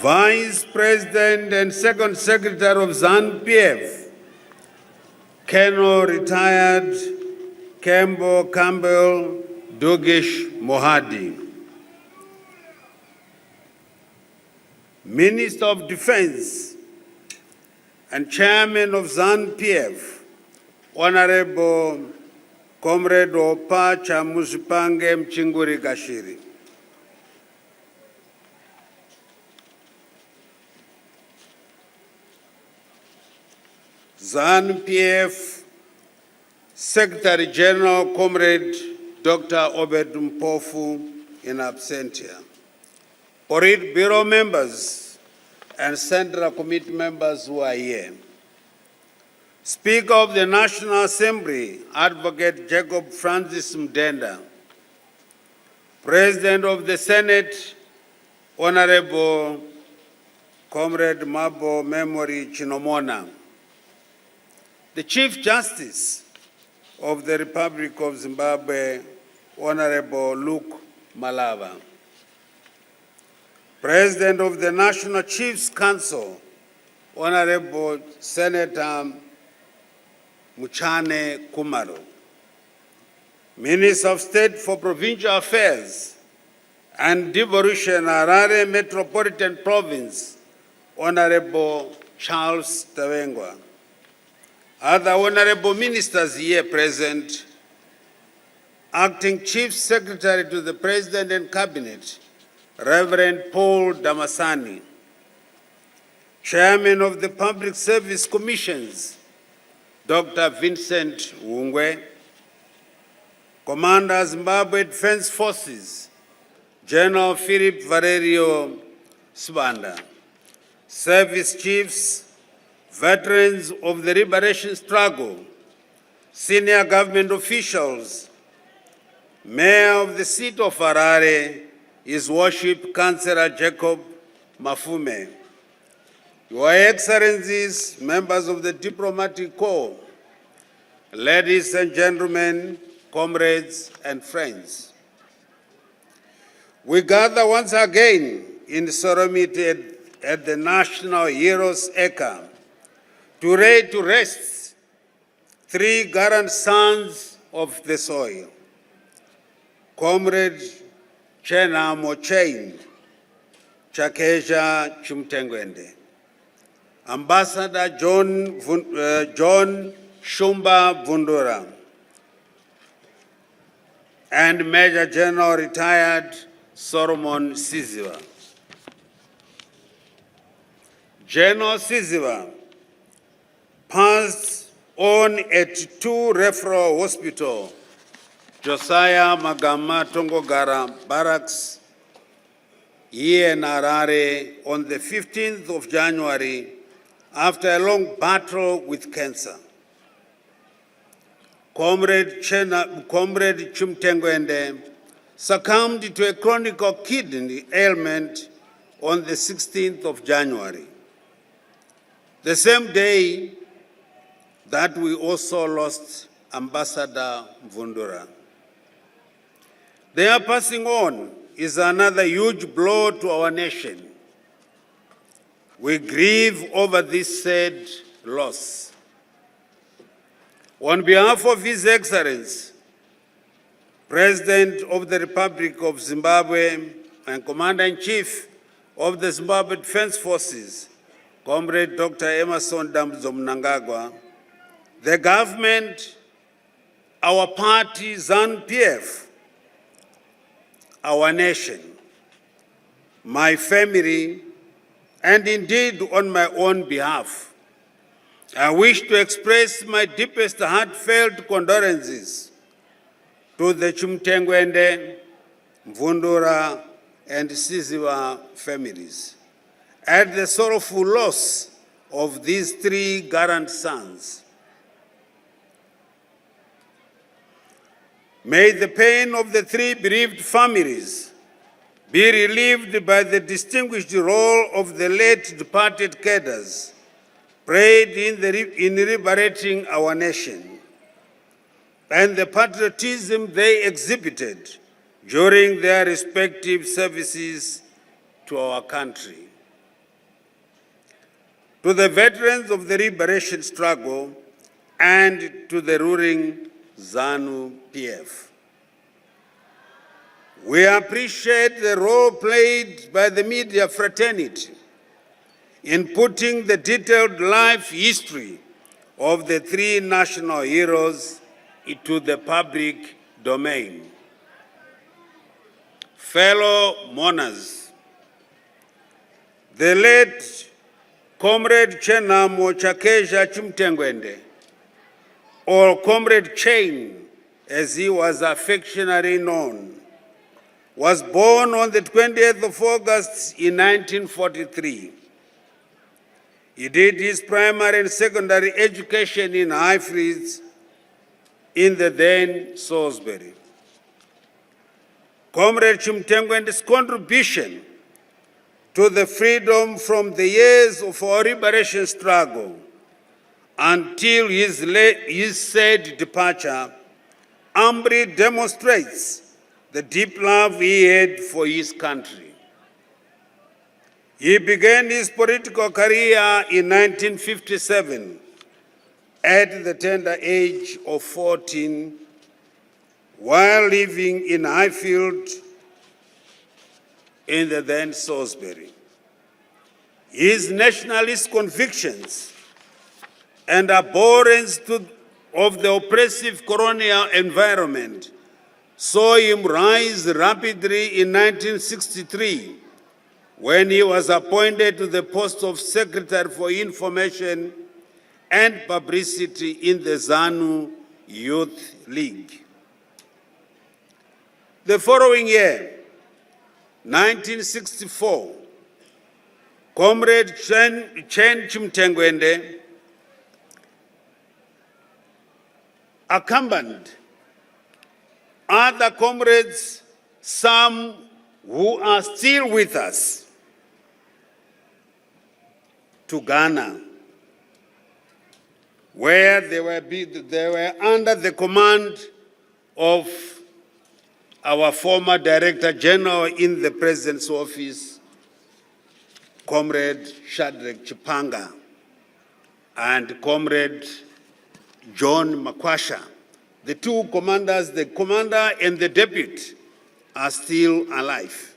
Vice President and Second Secretary of ZANU-PF, Colonel Retired Campbell Dugish Mohadi. Minister of Defense and Chairman of ZANU-PF, Honorable Comrade Opa Chamusipange Mchinguri Kashiri. ZANU-PF Secretary General Comrade Dr. Obed Mpofu in absentia. Politburo members and Central Committee members who are here. Speaker of the National Assembly, Advocate Jacob Francis Mdenda. President of the Senate, Honorable Comrade Mabo Memory Chinomona. The Chief Justice of the Republic of Zimbabwe, Honorable Luke Malava. President of the National Chiefs Council, Honorable Senator Muchane Kumaro. Minister of State for Provincial Affairs and Devolution, Harare Metropolitan Province, Honorable Charles Tawengwa. Other honorable ministers here present, Acting Chief Secretary to the President and Cabinet, Reverend Paul Damasani, Chairman of the Public Service Commissions, Dr. Vincent Wungwe, Commander Zimbabwe Defense Forces, General Philip Valerio Sibanda, Service Chiefs, Veterans of the Liberation Struggle, senior government officials, Mayor of the seat of Harare, His Worship Councillor Jacob Mafume, Your Excellencies, members of the Diplomatic Corps, ladies and gentlemen, comrades and friends. We gather once again in solemnity at the National Heroes Acre to lay to rest three gallant sons of the soil. Comrade Chena Mochain, Chakeja Chumtengwende, Ambassador John Shumba Vundura, and Major General Retired Solomon Siziwa. General Siziwa passed on at 2 referral hospital, Josiah Magama Tongogara Barracks, here in Harare on the 15th of January after a long battle with cancer. Comrade Chumtengwende succumbed to a chronic kidney ailment on the 16th of January. The same day that we also lost Ambassador Vundura. Their passing on is another huge blow to our nation. We grieve over this sad loss. On behalf of His Excellency, President of the Republic of Zimbabwe and Commander-in-Chief of the Zimbabwe Defense Forces, Comrade Dr. Emerson Dambudzo Mnangagwa, the government, our party, ZANU-PF, our nation, my family, and indeed on my own behalf, I wish to express my deepest heartfelt condolences to the Chumtengwende, Mvundura, and Siziwa families at the sorrowful loss of these three gallant sons. May the pain of the three bereaved families be relieved by the distinguished role of the late departed cadres played in liberating our nation, and the patriotism they exhibited during their respective services to our country. to the veterans of the liberation struggle, and to the ruling ZANU-PF. We appreciate the role played by the media fraternity in putting the detailed life history of the three national heroes into the public domain. Fellow mourners, the late Comrade Chenamo Chakeja Chimtengwende, or Comrade Chain, as he was affectionately known, was born on the 20th of August in 1943. He did his primary and secondary education in Highfields in the then Salisbury. Comrade Chimtengwende's contribution to the freedom from the years of our liberation struggle until his said departure amply demonstrates the deep love he had for his country. He began his political career in 1957 at the tender age of 14 while living in Highfield in the then Salisbury. His nationalist convictions and abhorrence of the oppressive colonial environment saw him rise rapidly in 1963 when he was appointed to the post of Secretary for Information and Publicity in the ZANU Youth League. The following year, 1964, Comrade Chen Chimtengwende accompanied other comrades, some who are still with us, to Ghana, where they were under the command of our former Director General in the President's office, Comrade Shadrach Chipanga, and Comrade John Makwasha. The two commanders, the commander and the deputy, are still alive.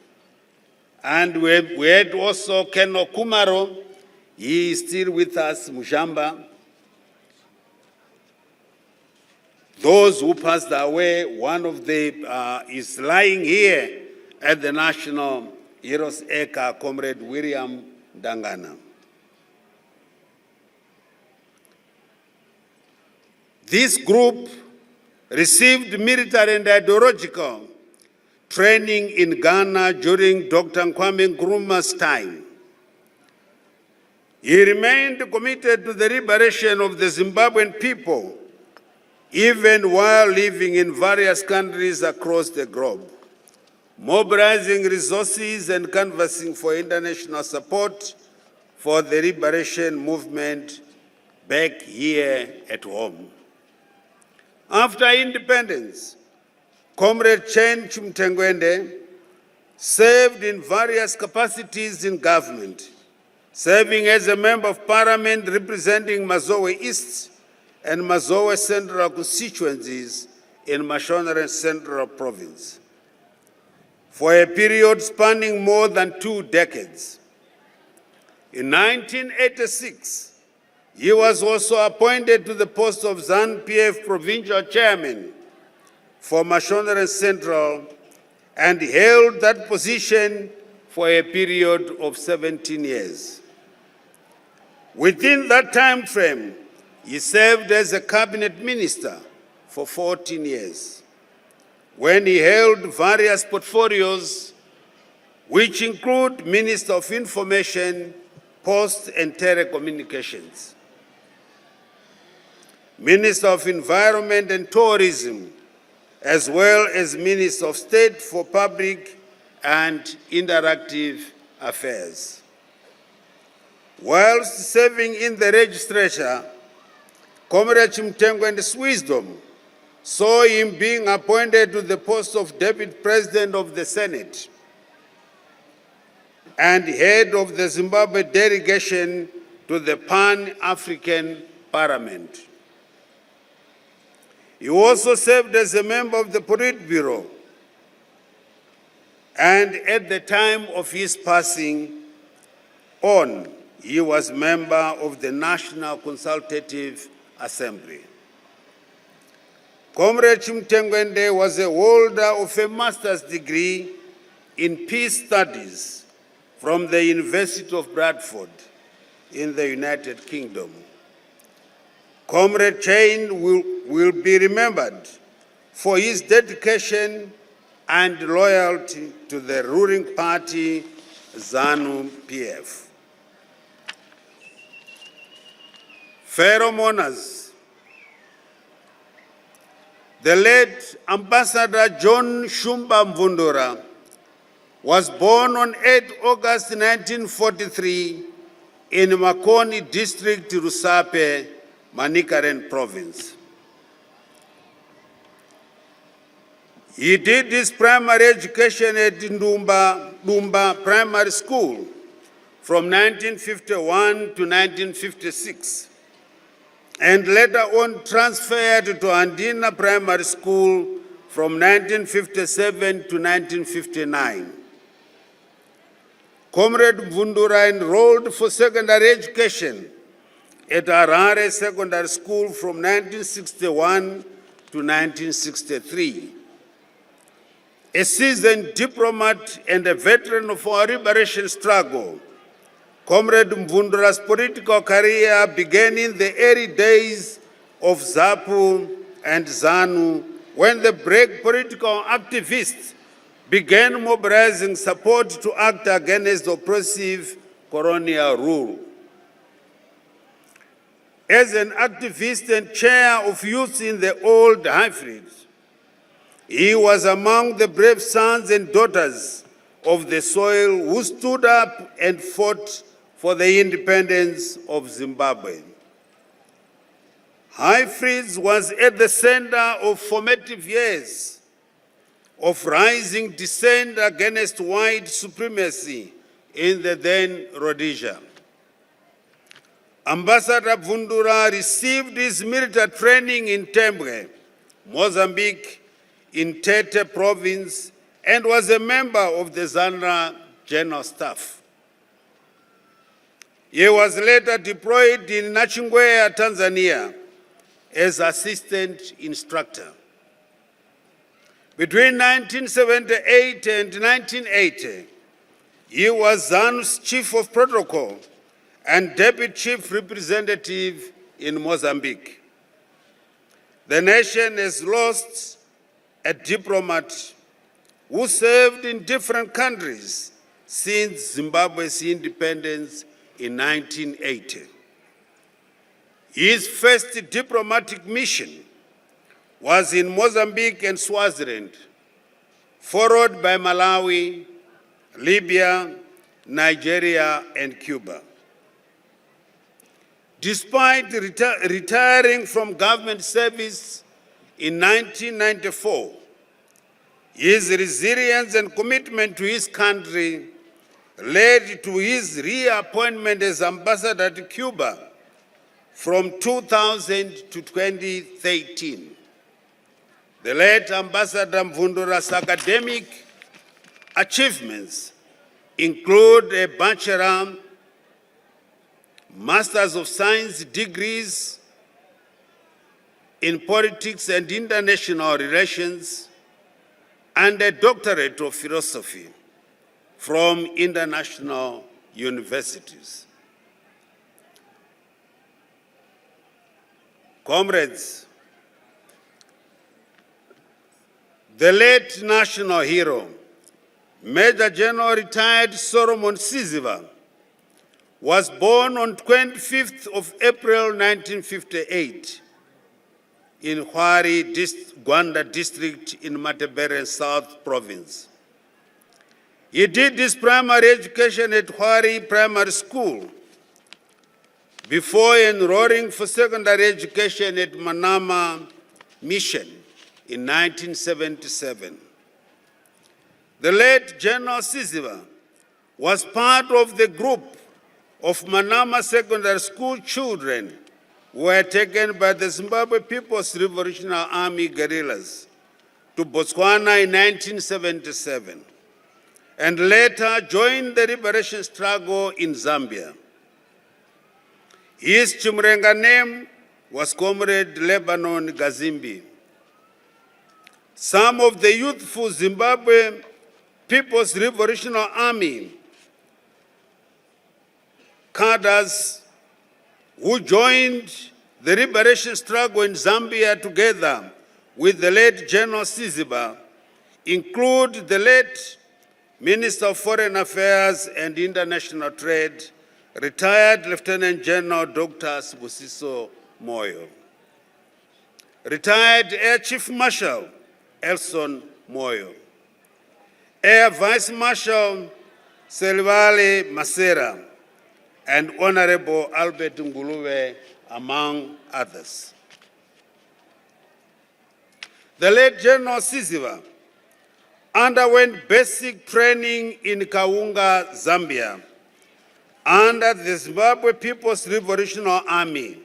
And we had also Colonel Kumaro, he is still with us, Mujamba. Those who passed away, one of them is lying here at the National Heroes Acre, Comrade William Dangana. This group received military and ideological training in Ghana during Dr. Kwame Nkrumah's time. He remained committed to the liberation of the Zimbabwean people, even while living in various countries across the globe, mobilizing resources and canvassing for international support for the liberation movement back here at home. After independence, Comrade Chen Chimtengwende served in various capacities in government, serving as a member of parliament representing Mazowe East and Mazowe Central constituencies in Mashonaland Central Province for a period spanning more than 2 decades. In 1986, he was also appointed to the post of ZANU-PF Provincial Chairman for Mashonaland Central and held that position for a period of 17 years. Within that time frame, he served as a cabinet minister for 14 years, when he held various portfolios, which include Minister of Information, Post and Telecommunications, Minister of Environment and Tourism, as well as Minister of State for Public and Interactive Affairs. Whilst serving in the legislature, Comrade Chimtengwende's wisdom saw him being appointed to the post of Deputy President of the Senate and head of the Zimbabwe delegation to the Pan-African Parliament. He also served as a member of the Politburo, and at the time of his passing on, he was member of the National Consultative Assembly. Comrade Chimedza was a holder of a master's degree in peace studies from the University of Bradford in the United Kingdom. Comrade Chain will be remembered for his dedication and loyalty to the ruling party, ZANU-PF. Fellow mourners, the late Ambassador John Shumba Mvundura was born on 8 August 1943 in Makoni District, Rusape, Manikaren Province. He did his primary education at Ndumba Primary School from 1951 to 1956, and later on transferred to Andina Primary School from 1957 to 1959. Comrade Mvundura enrolled for secondary education at Harare Secondary School from 1961 to 1963. A seasoned diplomat and a veteran of our liberation struggle, Comrade Mvundura's political career began in the early days of ZAPU and ZANU, when the brave political activists began mobilizing support to act against oppressive colonial rule. As an activist and chair of youth in the old Highfields, he was among the brave sons and daughters of the soil who stood up and fought for the independence of Zimbabwe. Highfields was at the center of formative years of rising dissent against white supremacy in the then Rhodesia. Ambassador Mvundura received his military training in Tembwe, Mozambique, in Tete Province, and was a member of the ZANRA General Staff. He was later deployed in Nachingwea, Tanzania, as assistant instructor. Between 1978 and 1980, he was ZANU's chief of protocol and deputy chief representative in Mozambique. The nation has lost a diplomat who served in different countries since Zimbabwe's independence in 1980. His first diplomatic mission was in Mozambique and Swaziland, followed by Malawi, Libya, Nigeria, and Cuba. Despite retiring from government service in 1994, his resilience and commitment to his country led to his reappointment as ambassador to Cuba from 2000 to 2013. The late Ambassador Mvundura's academic achievements include a bachelor, Masters of Science degrees in politics and international relations, and a doctorate of philosophy from international universities. Comrades, the late national hero, Major General retired Solomon Siziva, was born on 25th of April 1958 in Hwari, Gwanda district in Matebele South Province. He did his primary education at Hwari Primary School before enrolling for secondary education at Manama Mission in 1977. The late General Siziva was part of the group of Manama Secondary School children were taken by the Zimbabwe People's Revolutionary Army guerrillas to Botswana in 1977 and later joined the liberation struggle in Zambia. His Chiwenga name was Comrade Lebanon Gazimbi. Some of the youthful Zimbabwe People's Revolutionary Army cadres who joined the liberation struggle in Zambia together with the late General Siziba include the late Minister of Foreign Affairs and International Trade, retired Lieutenant General Dr. Sibusiso Moyo, retired Air Chief Marshal Elson Moyo, Air Vice Marshal Selvale Masera, and Honorable Albert Nguluwe, among others. The late General Siziba underwent basic training in Chiwenga, Zambia, under the Zimbabwe People's Revolutionary Army,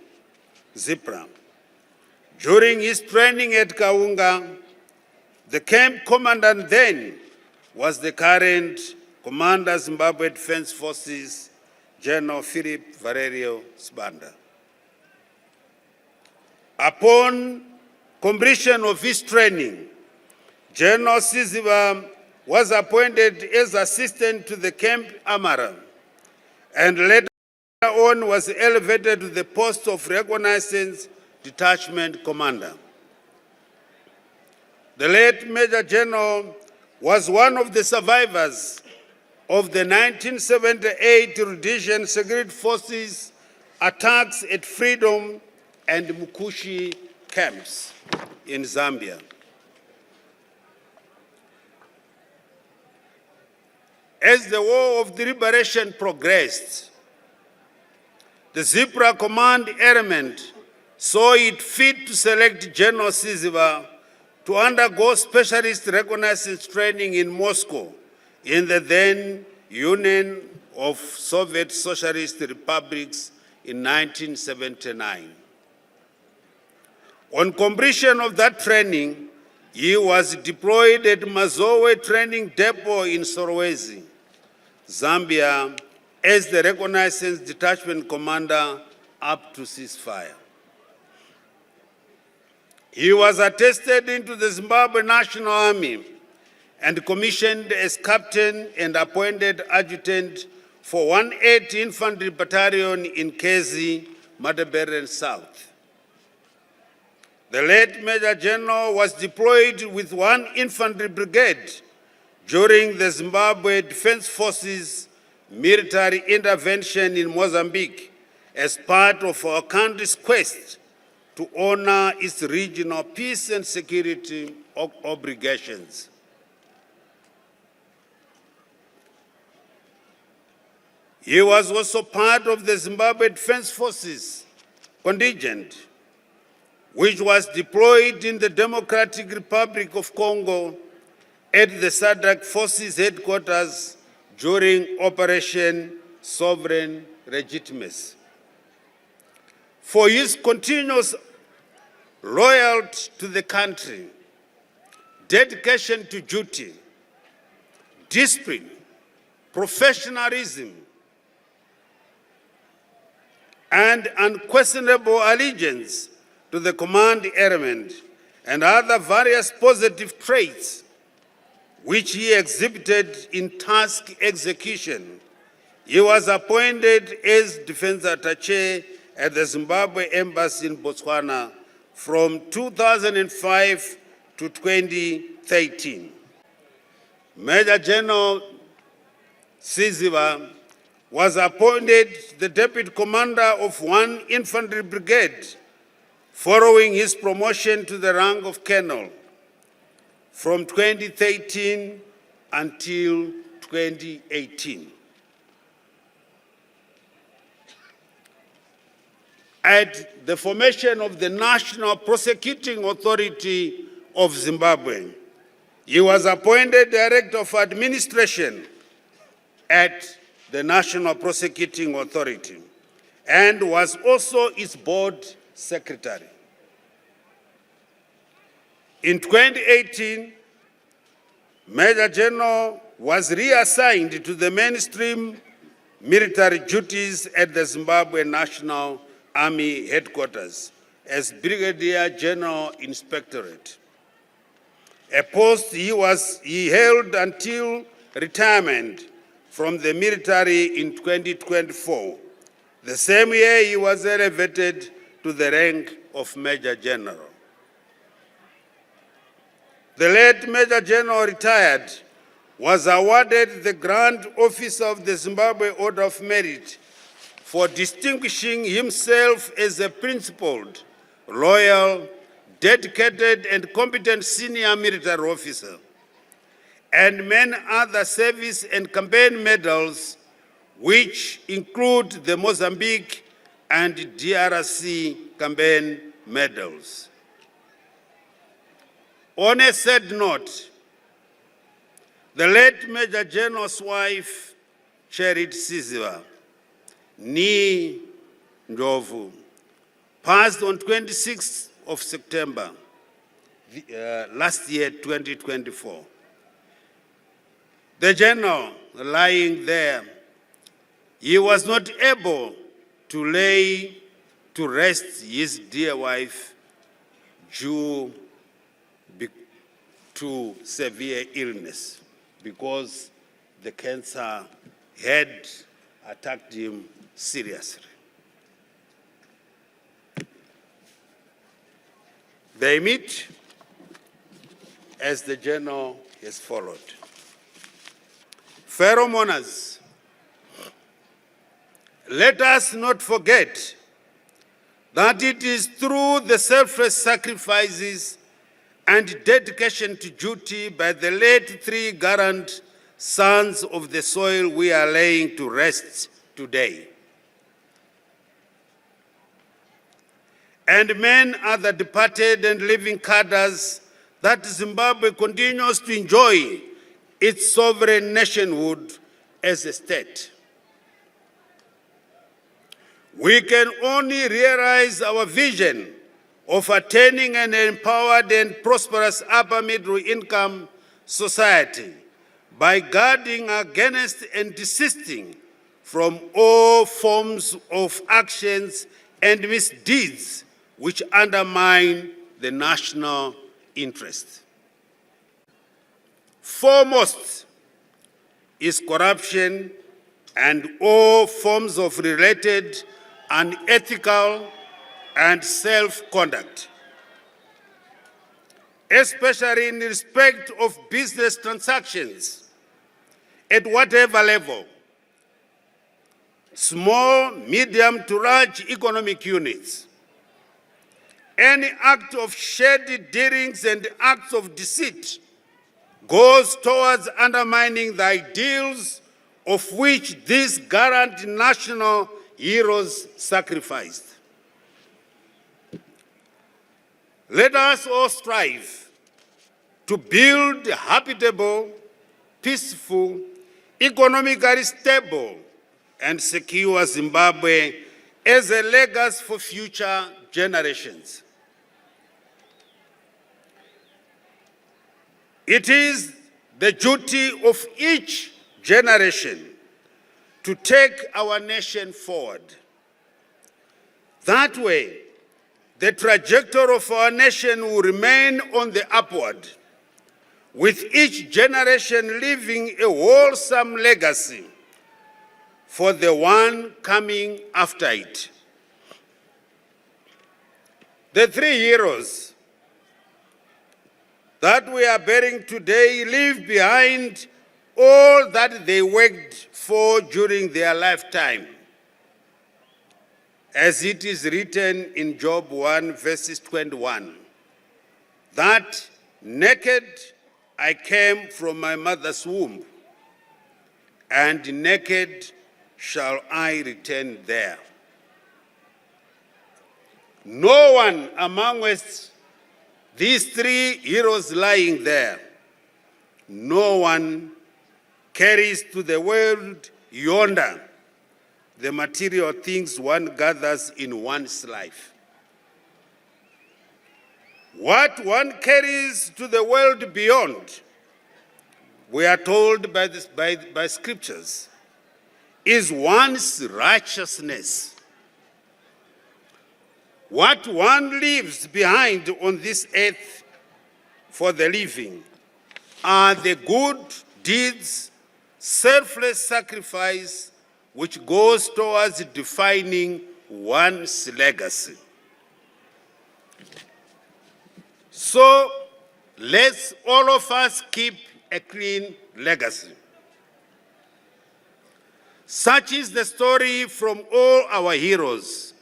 ZIPRA. During his training at Chiwenga, the camp commandant then was the current Commander Zimbabwe Defense Forces, General Philip Valerio Sibanda. Upon completion of his training, General Siziba was appointed as assistant to the camp Amara and later on was elevated to the post of Reconnaissance Detachment Commander. The late Major General was one of the survivors of the 1978 Rhodesian Security Forces attacks at Freedom and Mukushi camps in Zambia. As the War of the Liberation progressed, the ZIPRA Command Element saw it fit to select General Siziba to undergo specialist reconnaissance training in Moscow in the then Union of Soviet Socialist Republics in 1979. On completion of that training, he was deployed at Mazowe Training Depot in Solwezi, Zambia, as the Reconnaissance Detachment Commander up to ceasefire. He was attested into the Zimbabwe National Army and commissioned as captain and appointed adjutant for 180 Infantry Battalion in Kezi, Matabeleland South. The late Major General was deployed with 1 Infantry Brigade during the Zimbabwe Defense Forces military intervention in Mozambique as part of our country's quest to honor its regional peace and security obligations. He was also part of the Zimbabwe Defense Forces contingent, which was deployed in the Democratic Republic of Congo at the SADC Forces headquarters during Operation Sovereign Legitimacy. For his continuous loyalty to the country, dedication to duty, discipline, professionalism, and unquestionable allegiance to the command element and other various positive traits which he exhibited in task execution, he was appointed as Defense Attaché at the Zimbabwe Embassy in Botswana from 2005 to 2013. Major General Siziba was appointed the Deputy Commander of 1 Infantry Brigade following his promotion to the rank of Colonel from 2013 until 2018. At the formation of the National Prosecuting Authority of Zimbabwe, he was appointed Director of Administration at the National Prosecuting Authority, and was also its board secretary. In 2018, Major General was reassigned to the mainstream military duties at the Zimbabwe National Army Headquarters as Brigadier General Inspectorate, a post he held until retirement from the military in 2024, the same year he was elevated to the rank of Major General. The late Major General retired, was awarded the Grand Officer of the Zimbabwe Order of Merit for distinguishing himself as a principled, loyal, dedicated, and competent senior military officer, and many other service and campaign medals, which include the Mozambique and DRC campaign medals. On a sad note, the late Major General's wife, Cherit Siziva, Nee Ndlovu, passed on 26th of September last year, 2024. The general lying there, he was not able to lay to rest his dear wife due to severe illness because the cancer had attacked him seriously. They meet as the general has followed. Fellow mourners, let us not forget that it is through the selfless sacrifices and dedication to duty by the late three gallant sons of the soil we are laying to rest today, and many other departed and living cadres, that Zimbabwe continues to enjoy its sovereign nationhood as a state. We can only realize our vision of attaining an empowered and prosperous upper middle income society by guarding against and desisting from all forms of actions and misdeeds which undermine the national interest. Foremost is corruption and all forms of related unethical and self-conduct, especially in respect of business transactions at whatever level, small, medium to large economic units. Any act of shady dealings and acts of deceit goes towards undermining the ideals of which these gallant national heroes sacrificed. Let us all strive to build a habitable, peaceful, economically stable, and secure Zimbabwe as a legacy for future generations. It is the duty of each generation to take our nation forward. That way, the trajectory of our nation will remain on the upward, with each generation leaving a wholesome legacy for the one coming after it. The three heroes that we are bearing today leave behind all that they worked for during their lifetime. As it is written in Job 1 verses 21, that naked I came from my mother's womb, and naked shall I return there. No one amongst these three heroes lying there, no one carries to the world yonder the material things one gathers in one's life. What one carries to the world beyond, we are told by scriptures, is one's righteousness. What one leaves behind on this earth for the living are the good deeds, selfless sacrifice, which goes towards defining one's legacy. So let's all of us keep a clean legacy. Such is the story from all our heroes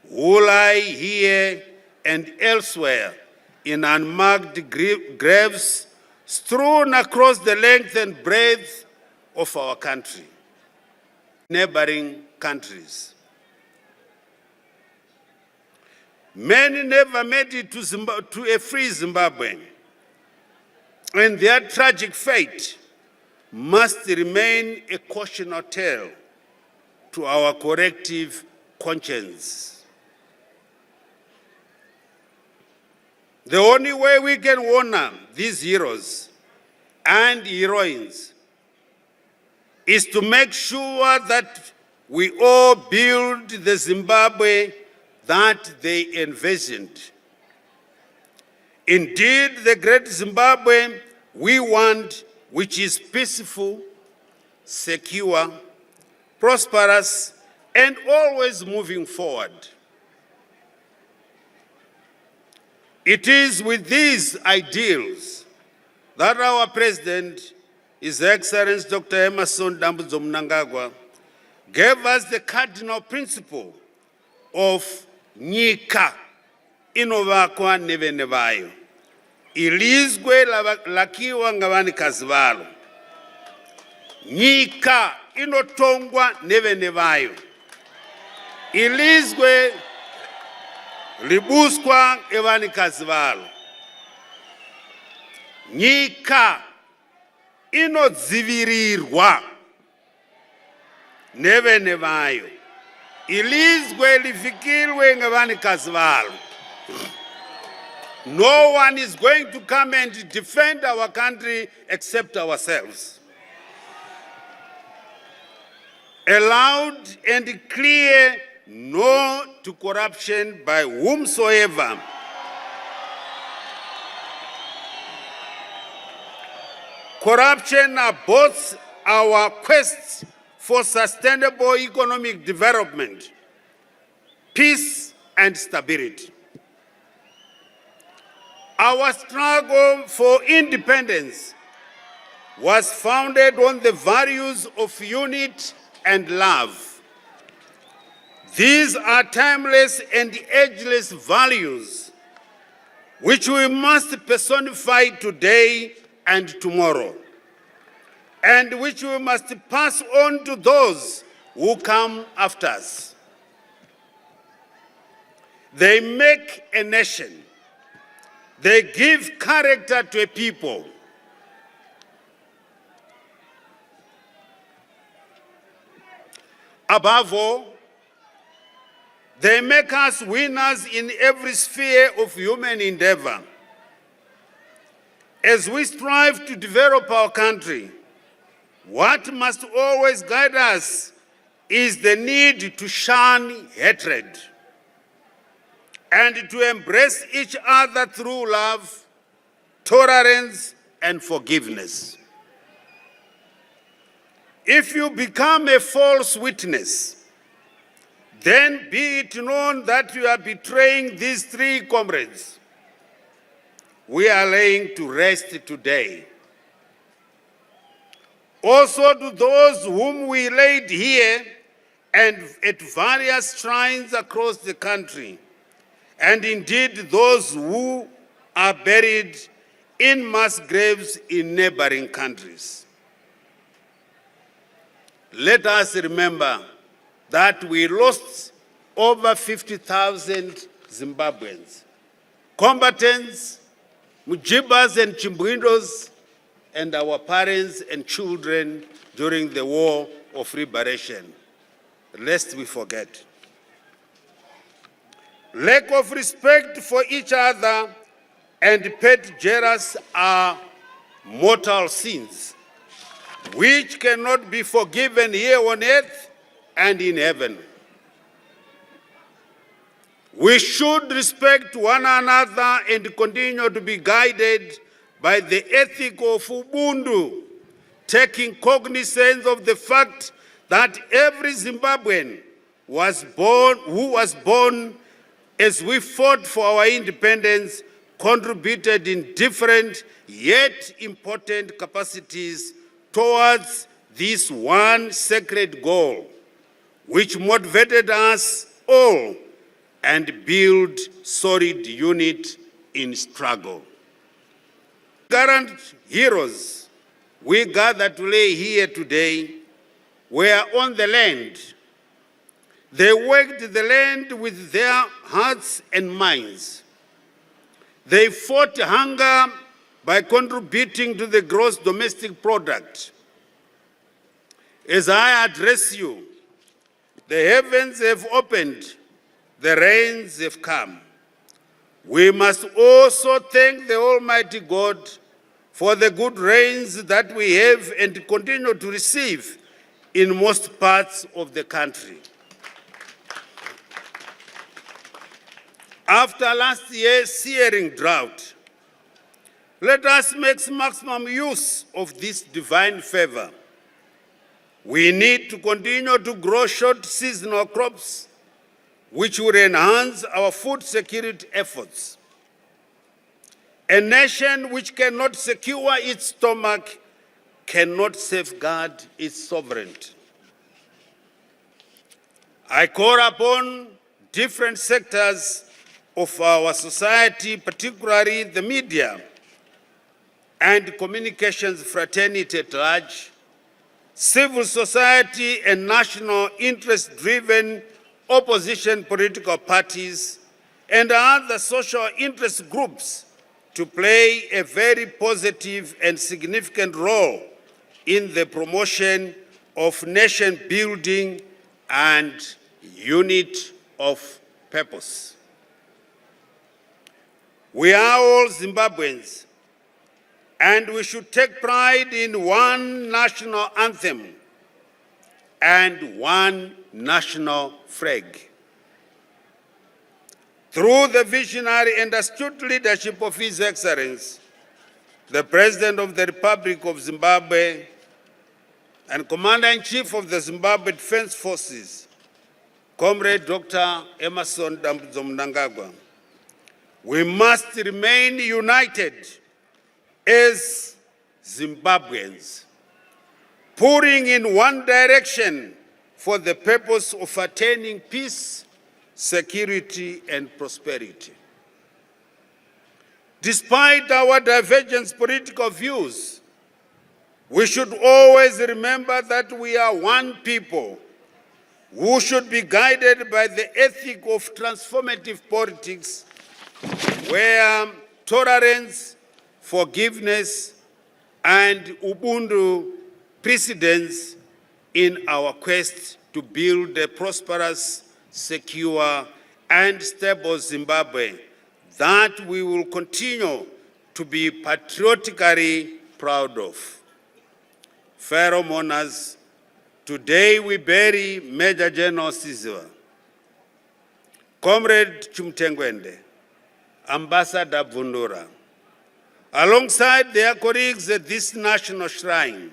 who lie here and elsewhere in unmarked graves strewn across the length and breadth of our country, neighboring countries. Many never made it to a free Zimbabwe, and their tragic fate must remain a cautionary tale to our collective conscience. The only way we can honor these heroes and heroines is to make sure that we all build the Zimbabwe that they envisioned. Indeed, the great Zimbabwe we want, which is peaceful, secure, prosperous, and always moving forward. It is with these ideals that our President, His Excellency Dr. Emerson Dambudzo Mnangagwa, gave us the cardinal principle of nyika inovakwa nevene vayo, ilizwe lakiwa ngavanikazi valo. Nyika inotongwa nevene vayo, ilizwe libuswa evanikazi valo. Nyika inodzivirirwa nevene vayo, ilizwe lifikirwe ngevanikazi valo. No one is going to come and defend our country except ourselves. A loud and clear no to corruption by whomsoever. Corruption aborts our quest for sustainable economic development, peace, and stability. Our struggle for independence was founded on the values of unity and love. These are timeless and ageless values which we must personify today and tomorrow, and which we must pass on to those who come after us. They make a nation. They give character to a people. Above all, they make us winners in every sphere of human endeavor. As we strive to develop our country, what must always guide us is the need to shun hatred and to embrace each other through love, tolerance, and forgiveness. If you become a false witness, then be it known that you are betraying these three comrades we are laying to rest today. Also to those whom we laid here and at various shrines across the country, and indeed those who are buried in mass graves in neighboring countries. Let us remember that we lost over 50,000 Zimbabweans, combatants, Mujibas and Chimbwindos, and our parents and children during the war of liberation, lest we forget. Lack of respect for each other and petty jealousy are mortal sins, which cannot be forgiven here on earth and in heaven. We should respect one another and continue to be guided by the ethic of Ubuntu, taking cognizance of the fact that every Zimbabwean who was born as we fought for our independence contributed in different yet important capacities towards this one sacred goal, which motivated us all and build solid unit in struggle. Current heroes we gather to lay here today were on the land. They worked the land with their hearts and minds. They fought hunger by contributing to the gross domestic product. As I address you, the heavens have opened, the rains have come. We must also thank the Almighty God for the good rains that we have and continue to receive in most parts of the country. After last year's searing drought, let us make maximum use of this divine favor. We need to continue to grow short seasonal crops, which will enhance our food security efforts. A nation which cannot secure its stomach cannot safeguard its sovereignty. I call upon different sectors of our society, particularly the media and communications fraternity at large, civil society and national interest-driven opposition political parties, and other social interest groups to play a very positive and significant role in the promotion of nation building and unit of purpose. We are all Zimbabweans, and we should take pride in one national anthem and one national flag. Through the visionary and astute leadership of His Excellency, the President of the Republic of Zimbabwe and Commander-in-Chief of the Zimbabwe Defense Forces, Comrade Dr. Emmerson Dambudzo Mnangagwa, we must remain united as Zimbabweans, pulling in one direction for the purpose of attaining peace, security, and prosperity. Despite our divergent political views, we should always remember that we are one people who should be guided by the ethic of transformative politics, where tolerance, forgiveness, and Ubuntu precedence in our quest to build a prosperous, secure, and stable Zimbabwe that we will continue to be patriotically proud of. Fellow mourners, today we bury Major General Sizwa, Comrade Chimedza, Ambassador Vura, alongside their colleagues at this national shrine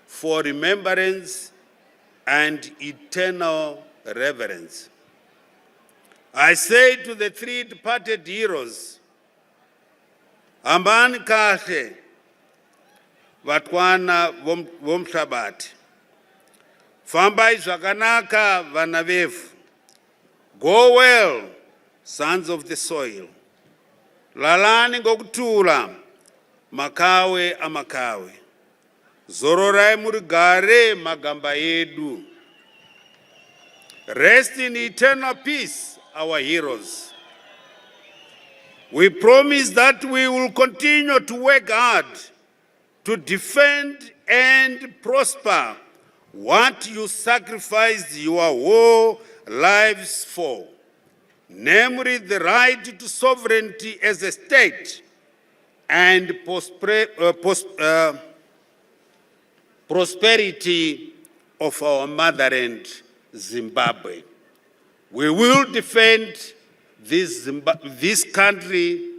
for remembrance and eternal reverence. I say to the three departed heroes, Ambani kahle, vatwana vomhlabati. Fambai zvakanaka vana vevu. Go well, sons of the soil. Lalani ngokutula, makawe amakawe. Zororai murigare magamba edu. Rest in eternal peace, our heroes. We promise that we will continue to work hard to defend and prosper what you sacrificed your war lives for, namely the right to sovereignty as a state and prosperity of our motherland, Zimbabwe. We will defend this country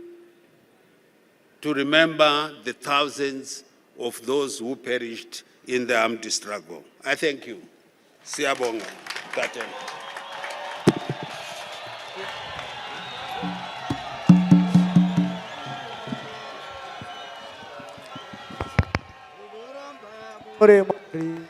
to remember the thousands of those who perished in the armed struggle. I thank you. Siyabonga. Taten. Comrade.